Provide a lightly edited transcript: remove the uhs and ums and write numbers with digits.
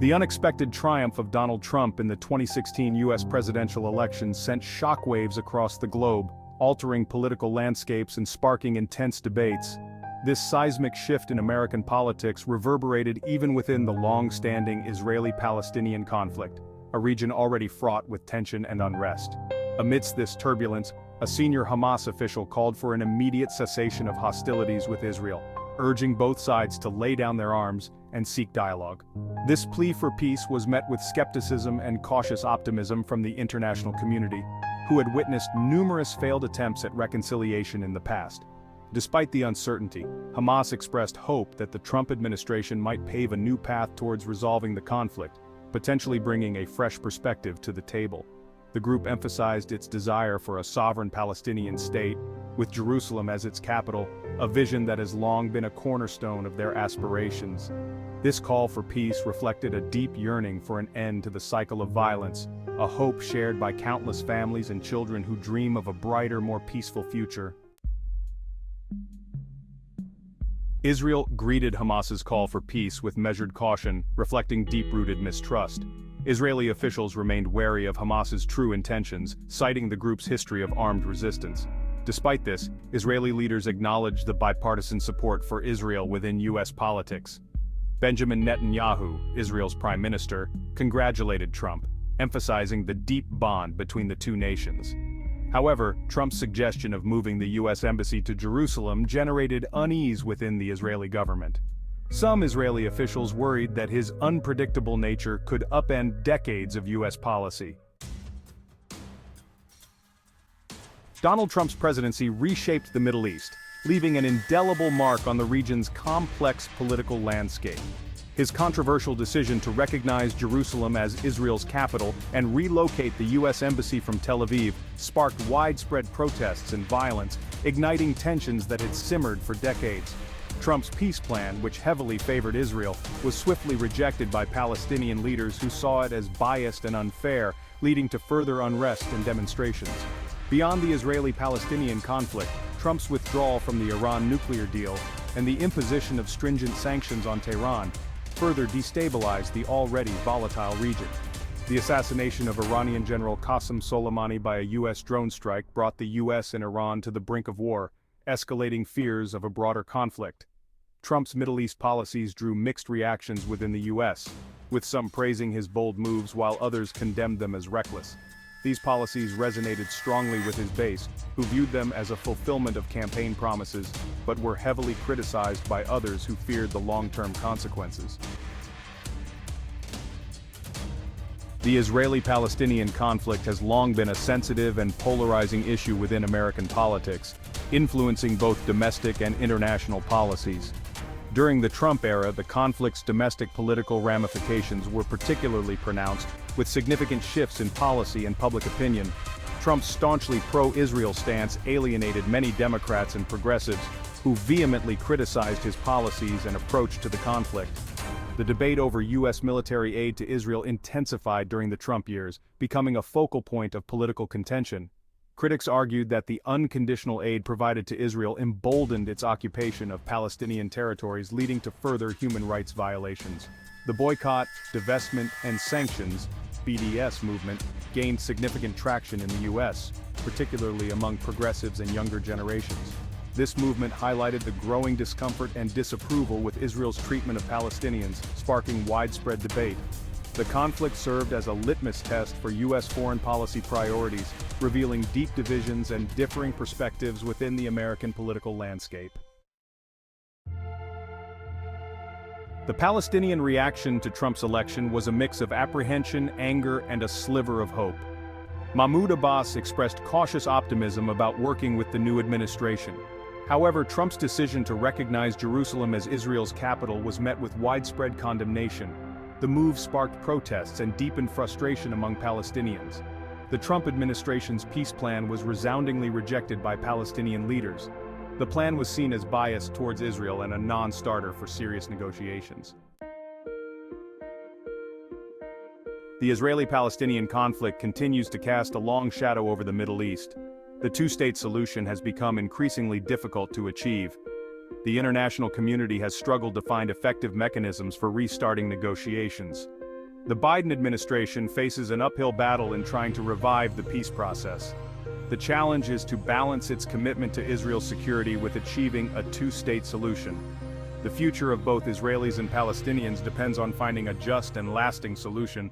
The unexpected triumph of Donald Trump in the 2016 U.S. presidential election sent shockwaves across the globe, altering political landscapes and sparking intense debates. This seismic shift in American politics reverberated even within the long-standing Israeli-Palestinian conflict, a region already fraught with tension and unrest. Amidst this turbulence, a senior Hamas official called for an immediate cessation of hostilities with Israel, urging both sides to lay down their arms and seek dialogue. This plea for peace was met with skepticism and cautious optimism from the international community, who had witnessed numerous failed attempts at reconciliation in the past. Despite the uncertainty, Hamas expressed hope that the Trump administration might pave a new path towards resolving the conflict, potentially bringing a fresh perspective to the table. The group emphasized its desire for a sovereign Palestinian state, with Jerusalem as its capital, a vision that has long been a cornerstone of their aspirations. This call for peace reflected a deep yearning for an end to the cycle of violence, a hope shared by countless families and children who dream of a brighter, more peaceful future. Israel greeted Hamas's call for peace with measured caution, reflecting deep-rooted mistrust. Israeli officials remained wary of Hamas's true intentions, citing the group's history of armed resistance. Despite this, Israeli leaders acknowledged the bipartisan support for Israel within U.S. politics. Benjamin Netanyahu, Israel's prime minister, congratulated Trump, emphasizing the deep bond between the two nations. However, Trump's suggestion of moving the U.S. embassy to Jerusalem generated unease within the Israeli government. Some Israeli officials worried that his unpredictable nature could upend decades of U.S. policy. Donald Trump's presidency reshaped the Middle East, leaving an indelible mark on the region's complex political landscape. His controversial decision to recognize Jerusalem as Israel's capital and relocate the U.S. embassy from Tel Aviv sparked widespread protests and violence, igniting tensions that had simmered for decades. Trump's peace plan, which heavily favored Israel, was swiftly rejected by Palestinian leaders who saw it as biased and unfair, leading to further unrest and demonstrations. Beyond the Israeli-Palestinian conflict, Trump's withdrawal from the Iran nuclear deal and the imposition of stringent sanctions on Tehran further destabilized the already volatile region. The assassination of Iranian General Qasem Soleimani by a U.S. drone strike brought the U.S. and Iran to the brink of war, escalating fears of a broader conflict. Trump's Middle East policies drew mixed reactions within the U.S., with some praising his bold moves while others condemned them as reckless. These policies resonated strongly with his base, who viewed them as a fulfillment of campaign promises, but were heavily criticized by others who feared the long-term consequences. The Israeli-Palestinian conflict has long been a sensitive and polarizing issue within American politics, influencing both domestic and international policies. During the Trump era, the conflict's domestic political ramifications were particularly pronounced, with significant shifts in policy and public opinion. Trump's staunchly pro-Israel stance alienated many Democrats and progressives, who vehemently criticized his policies and approach to the conflict. The debate over U.S. military aid to Israel intensified during the Trump years, becoming a focal point of political contention. Critics argued that the unconditional aid provided to Israel emboldened its occupation of Palestinian territories, leading to further human rights violations. The boycott, divestment, and sanctions (BDS) movement gained significant traction in the U.S., particularly among progressives and younger generations. This movement highlighted the growing discomfort and disapproval with Israel's treatment of Palestinians, sparking widespread debate. The conflict served as a litmus test for U.S. foreign policy priorities, revealing deep divisions and differing perspectives within the American political landscape. The Palestinian reaction to Trump's election was a mix of apprehension, anger, and a sliver of hope. Mahmoud Abbas expressed cautious optimism about working with the new administration. However, Trump's decision to recognize Jerusalem as Israel's capital was met with widespread condemnation. The move sparked protests and deepened frustration among Palestinians. The Trump administration's peace plan was resoundingly rejected by Palestinian leaders. The plan was seen as biased towards Israel and a non-starter for serious negotiations. The Israeli-Palestinian conflict continues to cast a long shadow over the Middle East. The two-state solution has become increasingly difficult to achieve. The international community has struggled to find effective mechanisms for restarting negotiations. The Biden administration faces an uphill battle in trying to revive the peace process. The challenge is to balance its commitment to Israel's security with achieving a two-state solution. The future of both Israelis and Palestinians depends on finding a just and lasting solution